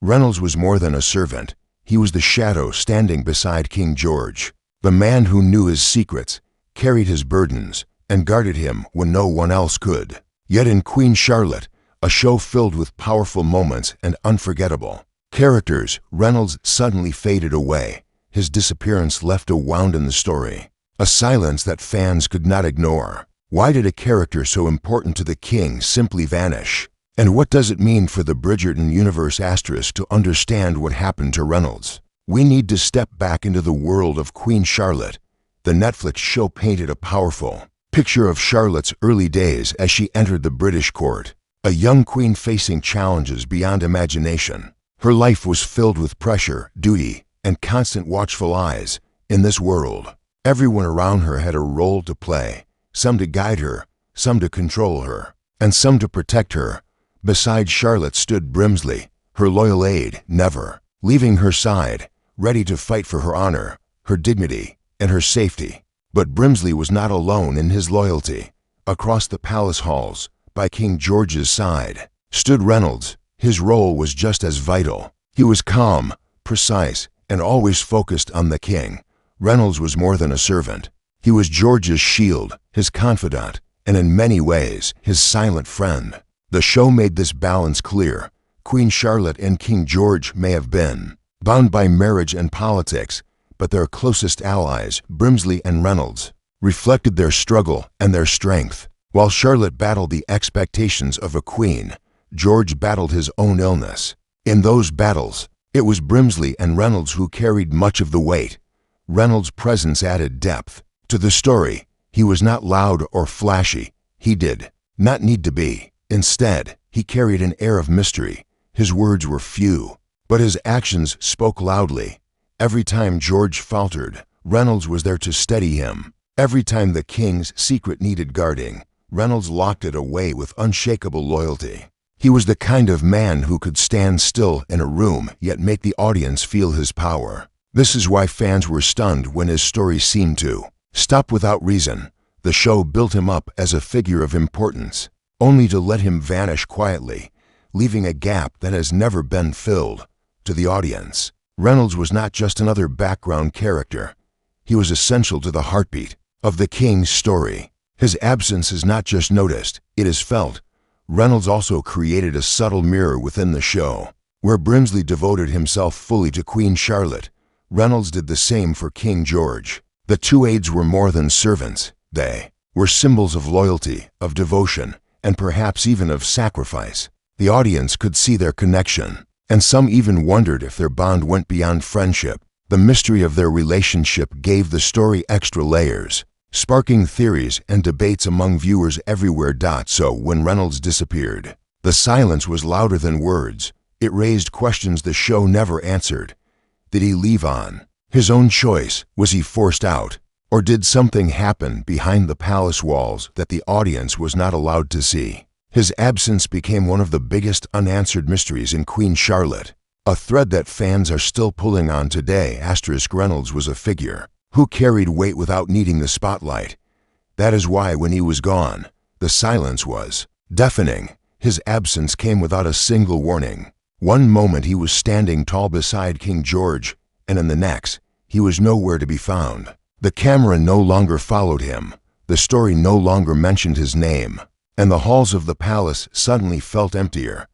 Reynolds was more than a servant. He was the shadow standing beside King George, the man who knew his secrets, carried his burdens, and guarded him when no one else could. Yet in Queen Charlotte, a show filled with powerful moments and unforgettable characters, Reynolds suddenly faded away. His disappearance left a wound in the story, a silence that fans could not ignore. Why did a character so important to the king simply vanish? And what does it mean for the Bridgerton universe to understand what happened to Reynolds? We need to step back into the world of Queen Charlotte. The Netflix show painted a powerful picture of Charlotte's early days as she entered the British court, a young queen facing challenges beyond imagination. Her life was filled with pressure, duty, and constant watchful eyes. In this world, everyone around her had a role to play, some to guide her, some to control her, and some to protect her. Beside Charlotte stood Brimsley, her loyal aide, never leaving her side, ready to fight for her honor, her dignity, and her safety. But Brimsley was not alone in his loyalty. Across the palace halls, by King George's side, stood Reynolds. His role was just as vital. He was calm, precise, and always focused on the king. Reynolds was more than a servant. He was George's shield, his confidant, and in many ways, his silent friend. The show made this balance clear. Queen Charlotte and King George may have been bound by marriage and politics, but their closest allies, Brimsley and Reynolds, reflected their struggle and their strength. While Charlotte battled the expectations of a queen, George battled his own illness. In those battles, it was Brimsley and Reynolds who carried much of the weight. Reynolds' presence added depth to the story. He was not loud or flashy. He did not need to be. Instead, he carried an air of mystery. His words were few, but his actions spoke loudly. Every time George faltered, Reynolds was there to steady him. Every time the king's secret needed guarding, Reynolds locked it away with unshakable loyalty. He was the kind of man who could stand still in a room yet make the audience feel his power. This is why fans were stunned when his story seemed to stop without reason. The show built him up as a figure of importance, only to let him vanish quietly, leaving a gap that has never been filled. To the audience, Reynolds was not just another background character. He was essential to the heartbeat of the king's story. His absence is not just noticed, it is felt. Reynolds also created a subtle mirror within the show. Where Brimsley devoted himself fully to Queen Charlotte, Reynolds did the same for King George. The two aides were more than servants. They were symbols of loyalty, of devotion, and perhaps even of sacrifice. The audience could see their connection, and some even wondered if their bond went beyond friendship. The mystery of their relationship gave the story extra layers, sparking theories and debates among viewers everywhere. So when Reynolds disappeared, the silence was louder than words. It raised questions the show never answered. Did he leave on his own choice? Was he forced out? Or did something happen behind the palace walls that the audience was not allowed to see? His absence became one of the biggest unanswered mysteries in Queen Charlotte, a thread that fans are still pulling on today. Reynolds was a figure who carried weight without needing the spotlight. That is why when he was gone, the silence was deafening. His absence came without a single warning. One moment he was standing tall beside King George, and in the next, he was nowhere to be found. The camera no longer followed him. The story no longer mentioned his name, and the halls of the palace suddenly felt emptier.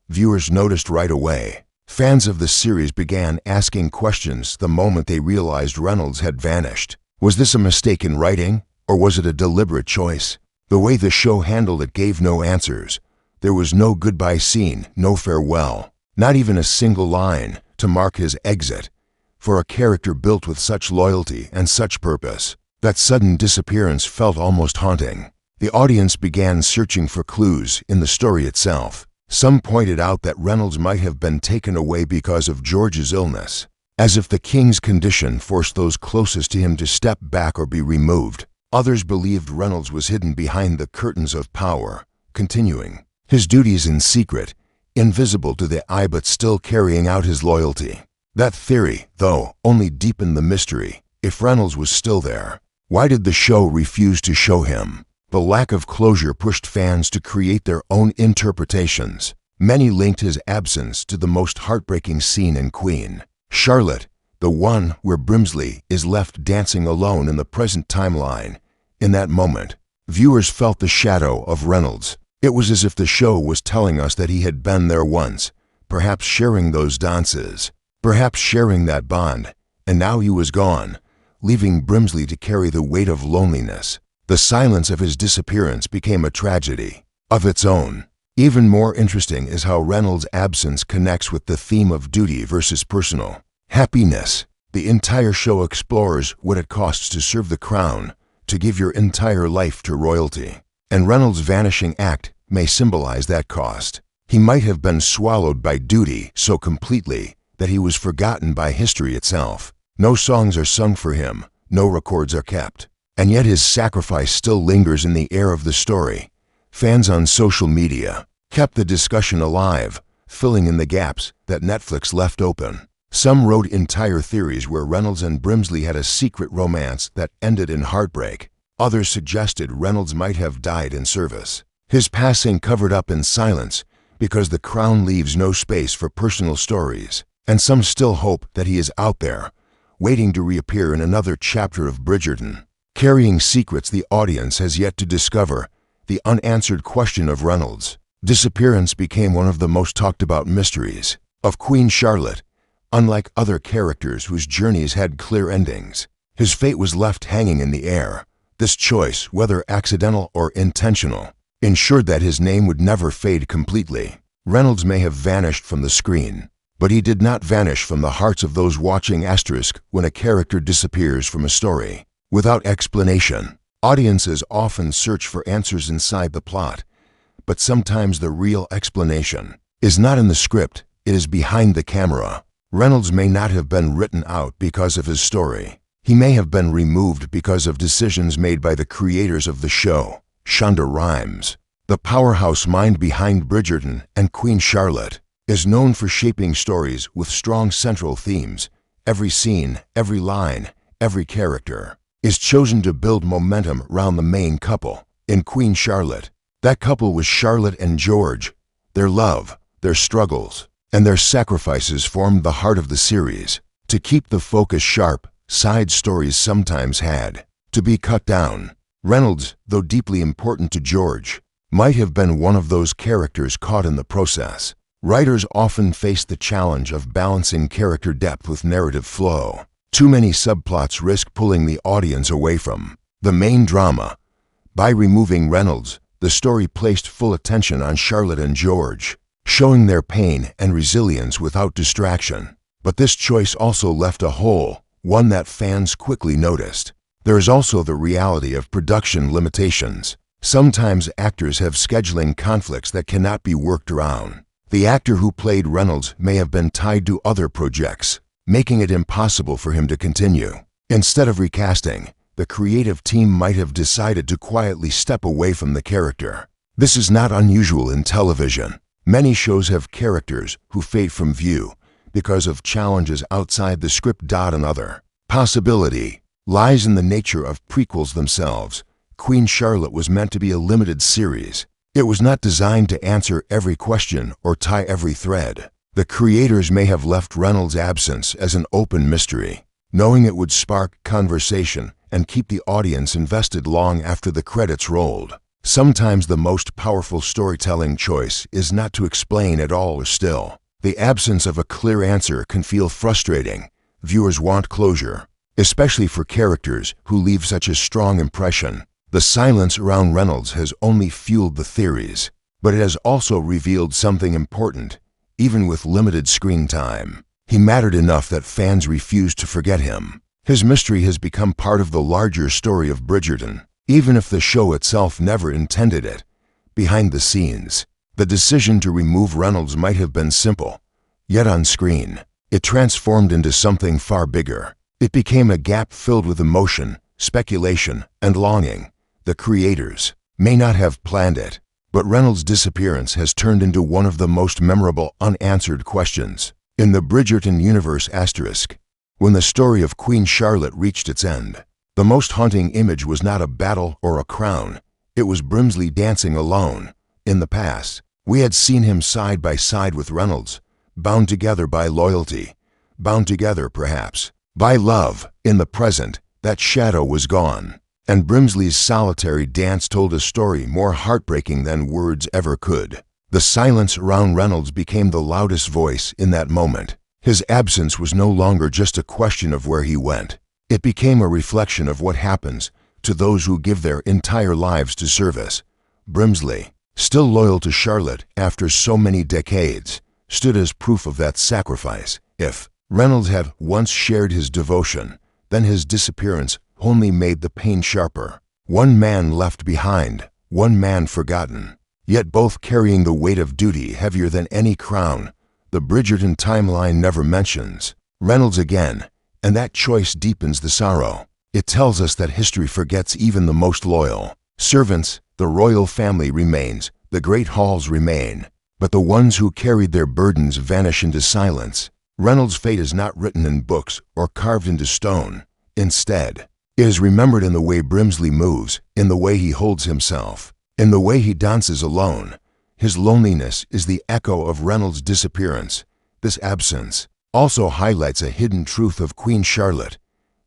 Viewers noticed right away. Fans of the series began asking questions the moment they realized Reynolds had vanished. Was this a mistake in writing, or was it a deliberate choice? The way the show handled it gave no answers. There was no goodbye scene, no farewell, not even a single line to mark his exit. For a character built with such loyalty and such purpose, that sudden disappearance felt almost haunting. The audience began searching for clues in the story itself. Some pointed out that Reynolds might have been taken away because of George's illness, as if the king's condition forced those closest to him to step back or be removed. Others believed Reynolds was hidden behind the curtains of power, continuing his duties in secret, invisible to the eye but still carrying out his loyalty. That theory, though, only deepened the mystery. If Reynolds was still there, why did the show refuse to show him? The lack of closure pushed fans to create their own interpretations. Many linked his absence to the most heartbreaking scene in Queen Charlotte, the one where Brimsley is left dancing alone in the present timeline. In that moment, viewers felt the shadow of Reynolds. It was as if the show was telling us that he had been there once, perhaps sharing those dances, perhaps sharing that bond, and now he was gone, leaving Brimsley to carry the weight of loneliness. The silence of his disappearance became a tragedy of its own. Even more interesting is how Reynolds' absence connects with the theme of duty versus personal happiness. The entire show explores what it costs to serve the crown, to give your entire life to royalty. And Reynolds' vanishing act may symbolize that cost. He might have been swallowed by duty so completely that he was forgotten by history itself. No songs are sung for him, no records are kept. And yet his sacrifice still lingers in the air of the story. Fans on social media kept the discussion alive, filling in the gaps that Netflix left open. Some wrote entire theories where Reynolds and Brimsley had a secret romance that ended in heartbreak. Others suggested Reynolds might have died in service, his passing covered up in silence because the crown leaves no space for personal stories. And some still hope that he is out there, waiting to reappear in another chapter of Bridgerton, carrying secrets the audience has yet to discover. The unanswered question of Reynolds' disappearance became one of the most talked about mysteries of Queen Charlotte. Unlike other characters whose journeys had clear endings, his fate was left hanging in the air. This choice, whether accidental or intentional, ensured that his name would never fade completely. Reynolds may have vanished from the screen, but he did not vanish from the hearts of those watching. When a character disappears from a story without explanation, audiences often search for answers inside the plot. But sometimes the real explanation is not in the script, it is behind the camera. Reynolds may not have been written out because of his story. He may have been removed because of decisions made by the creators of the show. Shonda Rhimes, the powerhouse mind behind Bridgerton and Queen Charlotte, is known for shaping stories with strong central themes. Every scene, every line, every character is chosen to build momentum around the main couple. In Queen Charlotte, that couple was Charlotte and George. Their love, their struggles, and their sacrifices formed the heart of the series. To keep the focus sharp, side stories sometimes had to be cut down. Reynolds, though deeply important to George, might have been one of those characters caught in the process. Writers often face the challenge of balancing character depth with narrative flow. Too many subplots risk pulling the audience away from the main drama. By removing Reynolds, the story placed full attention on Charlotte and George, showing their pain and resilience without distraction. But this choice also left a hole, one that fans quickly noticed. There is also the reality of production limitations. Sometimes actors have scheduling conflicts that cannot be worked around. The actor who played Reynolds may have been tied to other projects, making it impossible for him to continue. Instead of recasting, the creative team might have decided to quietly step away from the character. This is not unusual in television. Many shows have characters who fade from view because of challenges outside the script. Another possibility lies in the nature of prequels themselves. Queen Charlotte was meant to be a limited series. It was not designed to answer every question or tie every thread. The creators may have left Reynolds' absence as an open mystery, knowing it would spark conversation and keep the audience invested long after the credits rolled. Sometimes the most powerful storytelling choice is not to explain at all. Still, the absence of a clear answer can feel frustrating. Viewers want closure, especially for characters who leave such a strong impression. The silence around Reynolds has only fueled the theories, but it has also revealed something important. Even with limited screen time, he mattered enough that fans refused to forget him. His mystery has become part of the larger story of Bridgerton, even if the show itself never intended it. Behind the scenes, the decision to remove Reynolds might have been simple, yet on screen, it transformed into something far bigger. It became a gap filled with emotion, speculation, and longing. The creators may not have planned it, but Reynolds' disappearance has turned into one of the most memorable unanswered questions in the Bridgerton universe. When the story of Queen Charlotte reached its end, the most haunting image was not a battle or a crown. It was Brimsley dancing alone. In the past, We had seen him side by side with Reynolds, bound together by loyalty, bound together, perhaps, by love. In the present, that shadow was gone, and Brimsley's solitary dance told a story more heartbreaking than words ever could. The silence around Reynolds became the loudest voice in that moment. His absence was no longer just a question of where he went. It became a reflection of what happens to those who give their entire lives to service. Brimsley, still loyal to Charlotte after so many decades, stood as proof of that sacrifice. If Reynolds had once shared his devotion, then his disappearance only made the pain sharper. One man left behind, one man forgotten, yet both carrying the weight of duty heavier than any crown the Bridgerton timeline never mentions. Reynolds again, and that choice deepens the sorrow. It tells us that history forgets even the most loyal. Servants, the royal family remains, the great halls remain, but the ones who carried their burdens vanish into silence. Reynolds' fate is not written in books or carved into stone. Instead, it is remembered in the way Brimsley moves, in the way he holds himself, in the way he dances alone. His loneliness is the echo of Reynolds' disappearance. This absence also highlights a hidden truth of Queen Charlotte.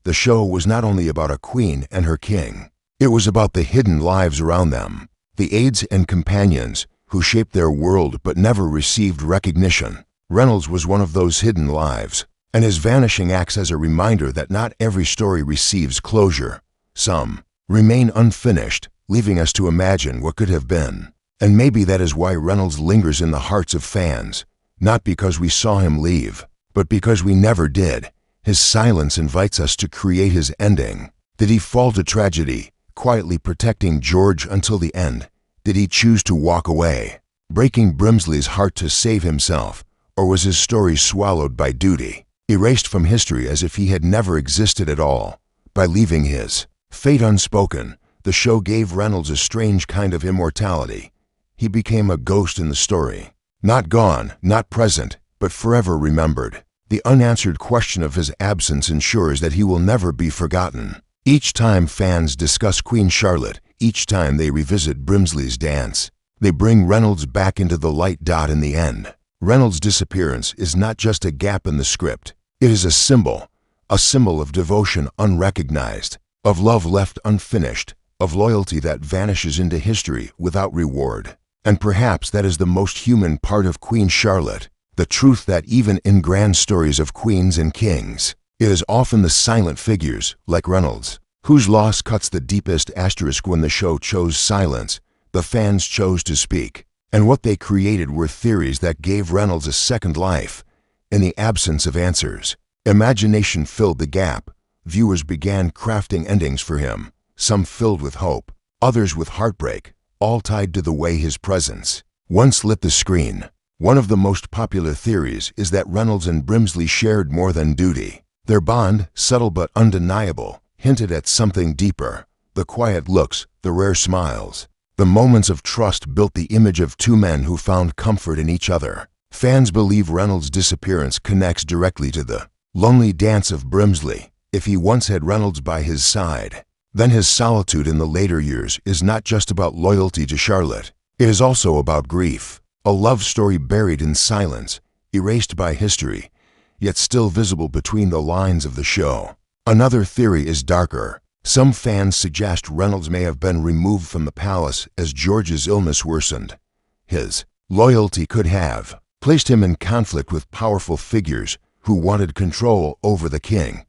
The show was not only about a queen and her king. It was about the hidden lives around them, the aides and companions who shaped their world but never received recognition. Reynolds was one of those hidden lives, and his vanishing acts as a reminder that not every story receives closure. Some remain unfinished, leaving us to imagine what could have been. And maybe that is why Reynolds lingers in the hearts of fans, not because we saw him leave, but because we never did. His silence invites us to create his ending. Did he fall to tragedy, quietly protecting George until the end? Did he choose to walk away, breaking Brimsley's heart to save himself? Or was his story swallowed by duty, erased from history as if he had never existed at all? By leaving his fate unspoken, the show gave Reynolds a strange kind of immortality. He became a ghost in the story, not gone, not present, but forever remembered. The unanswered question of his absence ensures that he will never be forgotten. Each time fans discuss Queen Charlotte, each time they revisit Brimsley's dance, they bring Reynolds back into the light. In the end, Reynolds' disappearance is not just a gap in the script. It is a symbol of devotion unrecognized, of love left unfinished, of loyalty that vanishes into history without reward. And perhaps that is the most human part of Queen Charlotte, the truth that even in grand stories of queens and kings, it is often the silent figures, like Reynolds, whose loss cuts the deepest asterisk. When the show chose silence, the fans chose to speak. And what they created were theories that gave Reynolds a second life. In the absence of answers, imagination filled the gap. Viewers began crafting endings for him, some filled with hope, others with heartbreak, all tied to the way his presence once lit the screen. One of the most popular theories is that Reynolds and Brimsley shared more than duty. Their bond, subtle but undeniable, hinted at something deeper. The quiet looks, the rare smiles, the moments of trust built the image of two men who found comfort in each other. Fans believe Reynolds' disappearance connects directly to the lonely dance of Brimsley. If he once had Reynolds by his side, then his solitude in the later years is not just about loyalty to Charlotte. It is also about grief. A love story buried in silence, erased by history, yet still visible between the lines of the show. Another theory is darker. Some fans suggest Reynolds may have been removed from the palace as George's illness worsened. His loyalty could have placed him in conflict with powerful figures who wanted control over the king.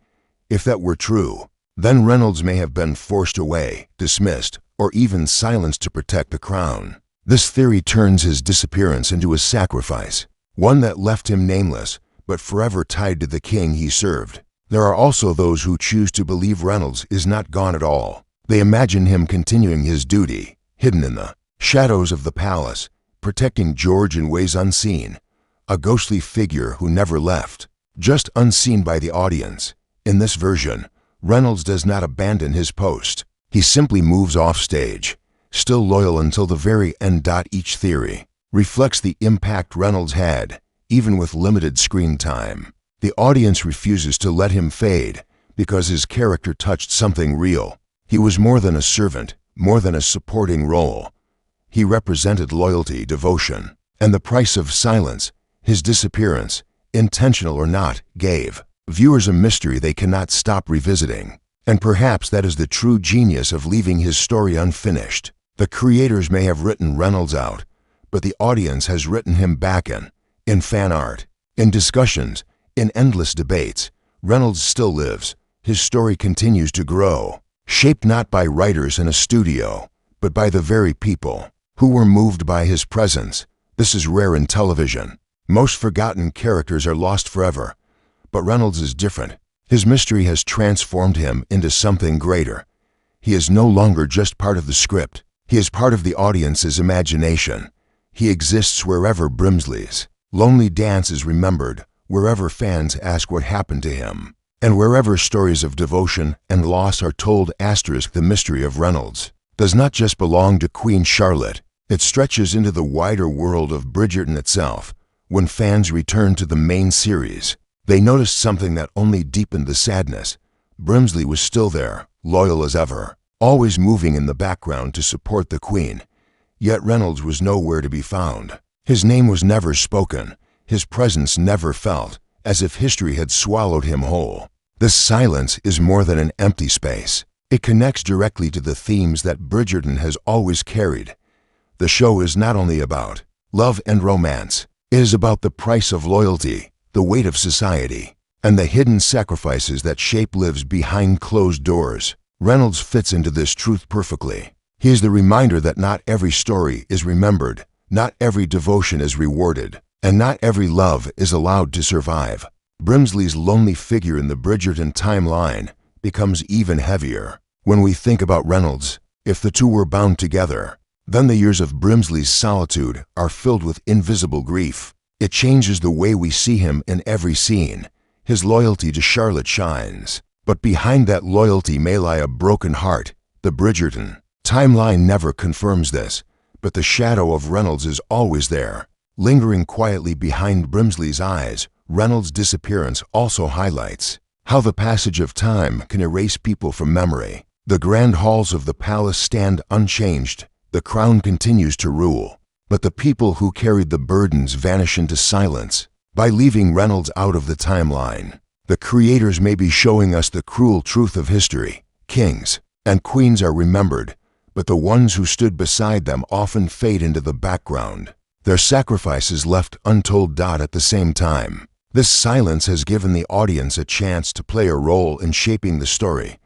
If that were true, then Reynolds may have been forced away, dismissed, or even silenced to protect the crown. This theory turns his disappearance into a sacrifice, one that left him nameless, but forever tied to the king he served. There are also those who choose to believe Reynolds is not gone at all. They imagine him continuing his duty, hidden in the shadows of the palace, protecting George in ways unseen, a ghostly figure who never left, just unseen by the audience. In this version, Reynolds does not abandon his post. He simply moves off stage, still loyal until the very end. Each theory reflects the impact Reynolds had, even with limited screen time. The audience refuses to let him fade because his character touched something real. He was more than a servant, more than a supporting role. He represented loyalty, devotion, And the price of silence, his disappearance, intentional or not, gave viewers a mystery they cannot stop revisiting. And perhaps that is the true genius of leaving his story unfinished. The creators may have written Reynolds out, but the audience has written him back in fan art, in discussions, in endless debates. Reynolds still lives. His story continues to grow, shaped not by writers in a studio, but by the very people who were moved by his presence. This is rare in television. Most forgotten characters are lost forever, but Reynolds is different. His mystery has transformed him into something greater. He is no longer just part of the script. He is part of the audience's imagination. He exists wherever Brimsley's lonely dance is remembered, wherever fans ask what happened to him, and wherever stories of devotion and loss are told. The mystery of Reynolds does not just belong to Queen Charlotte. It stretches into the wider world of Bridgerton itself. When fans returned to the main series, they noticed something that only deepened the sadness. Brimsley was still there, loyal as ever, always moving in the background to support the Queen. Yet Reynolds was nowhere to be found. His name was never spoken, his presence never felt, as if history had swallowed him whole. This silence is more than an empty space. It connects directly to the themes that Bridgerton has always carried. The show is not only about love and romance, it is about the price of loyalty, the weight of society, and the hidden sacrifices that shape lives behind closed doors. Reynolds fits into this truth perfectly. He is the reminder that not every story is remembered, not every devotion is rewarded, and not every love is allowed to survive. Brimsley's lonely figure in the Bridgerton timeline becomes even heavier when we think about Reynolds. If the two were bound together, then the years of Brimsley's solitude are filled with invisible grief. It changes the way we see him in every scene. His loyalty to Charlotte shines, but behind that loyalty may lie a broken heart. The Bridgerton timeline never confirms this, but the shadow of Reynolds is always there, lingering quietly behind Brimsley's eyes. Reynolds' disappearance also highlights how the passage of time can erase people from memory. The grand halls of the palace stand unchanged. The crown continues to rule, but the people who carried the burdens vanish into silence. By leaving Reynolds out of the timeline, the creators may be showing us the cruel truth of history. Kings and queens are remembered, but the ones who stood beside them often fade into the background. Their sacrifices left untold. At the same time, this silence has given the audience a chance to play a role in shaping the story.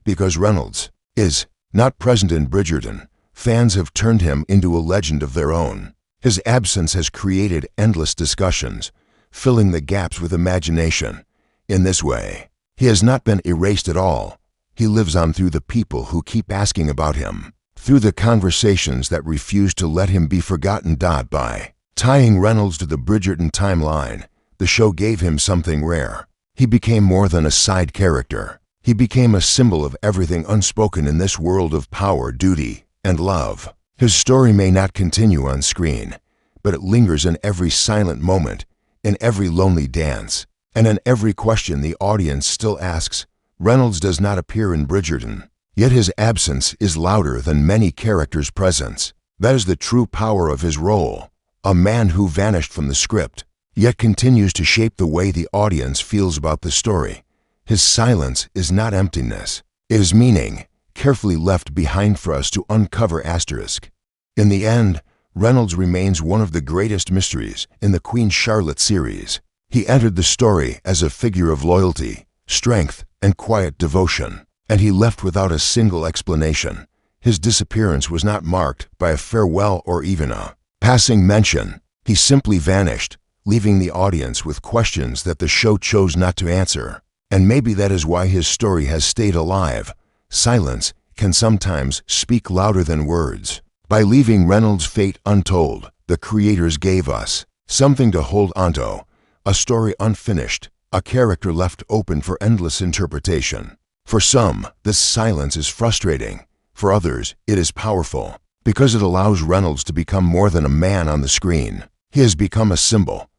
Because Reynolds is not present in Bridgerton, fans have turned him into a legend of their own. His absence has created endless discussions, filling the gaps with imagination. In this way, he has not been erased at all. He lives on through the people who keep asking about him, through the conversations that refuse to let him be forgotten. By tying Reynolds to the Bridgerton timeline, the show gave him something rare. He became more than a side character. He became a symbol of everything unspoken in this world of power, duty, and love. His story may not continue on screen, but it lingers in every silent moment, in every lonely dance, and in every question the audience still asks. Reynolds does not appear in Bridgerton, yet his absence is louder than many characters' presence. That is the true power of his role, a man who vanished from the script, yet continues to shape the way the audience feels about the story. His silence is not emptiness, it is meaning, carefully left behind for us to uncover. In the end, Reynolds remains one of the greatest mysteries in the Queen Charlotte series. He entered the story as a figure of loyalty, strength, and quiet devotion, and he left without a single explanation. His disappearance was not marked by a farewell or even a passing mention. He simply vanished, leaving the audience with questions that the show chose not to answer. And maybe that is why his story has stayed alive. Silence can sometimes speak louder than words. By leaving Reynolds' fate untold, the creators gave us something to hold onto, a story unfinished, a character left open for endless interpretation. For some, this silence is frustrating. For others, it is powerful, because it allows Reynolds to become more than a man on the screen. He has become a symbol.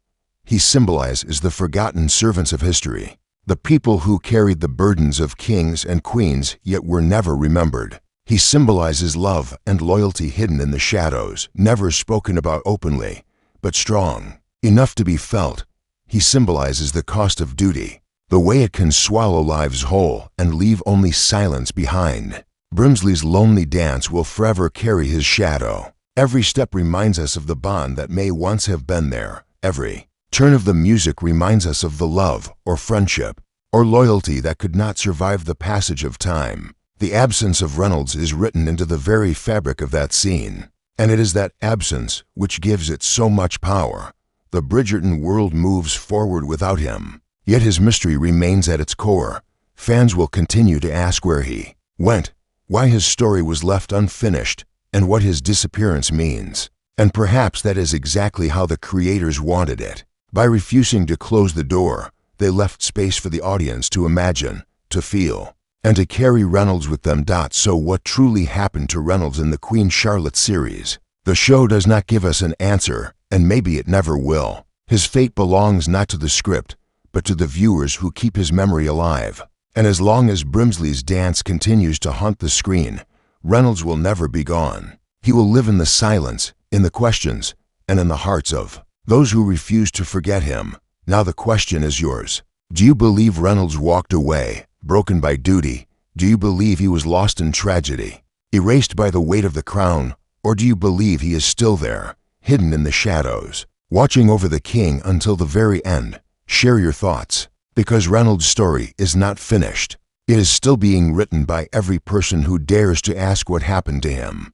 He symbolizes the forgotten servants of history, the people who carried the burdens of kings and queens yet were never remembered. He symbolizes love and loyalty hidden in the shadows, never spoken about openly, but strong, enough to be felt. He symbolizes the cost of duty, the way it can swallow lives whole and leave only silence behind. Brimsley's lonely dance will forever carry his shadow. Every step reminds us of the bond that may once have been there. Every turn of the music reminds us of the love or friendship or loyalty that could not survive the passage of time. The absence of Reynolds is written into the very fabric of that scene, and it is that absence which gives it so much power. The Bridgerton world moves forward without him, yet his mystery remains at its core. Fans will continue to ask where he went, why his story was left unfinished, and what his disappearance means. And perhaps that is exactly how the creators wanted it. By refusing to close the door, they left space for the audience to imagine, to feel, and to carry Reynolds with them. So what truly happened to Reynolds in the Queen Charlotte series? The show does not give us an answer, and maybe it never will. His fate belongs not to the script, but to the viewers who keep his memory alive. And as long as Brimsley's dance continues to haunt the screen, Reynolds will never be gone. He will live in the silence, in the questions, and in the hearts of those who refuse to forget him. Now the question is yours. Do you believe Reynolds walked away, broken by duty? Do you believe he was lost in tragedy, erased by the weight of the crown? Or do you believe he is still there, hidden in the shadows, watching over the king until the very end? Share your thoughts, because Reynolds' story is not finished. It is still being written by every person who dares to ask what happened to him.